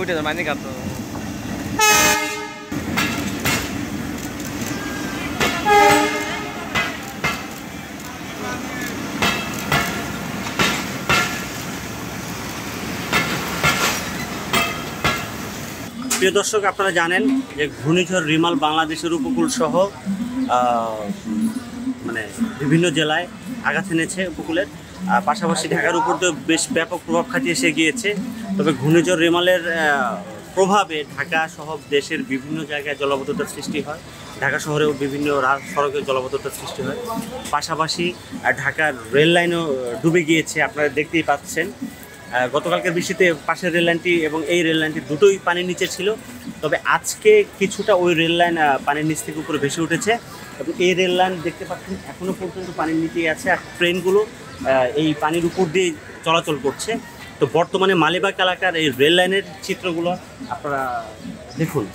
উঠে মানে কাটতো। প্রিয় দর্শক, আপনারা জানেন যে ঘূর্ণিঝড় রিমাল বাংলাদেশের উপকূল সহ মানে বিভিন্ন জেলায় আঘাত এনেছে উপকূলের, পাশাপাশি ঢাকার উপর তো বেশ ব্যাপক প্রভাব খাটিয়ে এসে গিয়েছে। তবে ঘূর্ণিঝড় রিমালের প্রভাবে ঢাকা সহ দেশের বিভিন্ন জায়গায় জলাবদ্ধতার সৃষ্টি হয়। ঢাকা শহরেও বিভিন্ন সড়কে জলাবদ্ধতার সৃষ্টি হয়। পাশাপাশি ঢাকার রেল লাইনও ডুবে গিয়েছে, আপনারা দেখতেই পাচ্ছেন। গতকালকের বৃষ্টিতে পাশের রেল লাইনটি এবং এই রেল লাইনটি দুটোই পানির নিচে ছিল। তবে আজকে কিছুটা ওই রেল লাইন পানির নিচ থেকে উপরে ভেসে উঠেছে এবং এই রেল লাইন দেখতে পাচ্ছেন এখনও পর্যন্ত পানির নিচেই আছে। আর ট্রেনগুলো এই পানির উপর দিয়ে চলাচল করছে। তো বর্তমানে মালিবাগ এলাকার এই রেল লাইনের চিত্রগুলো আপনারা দেখুন।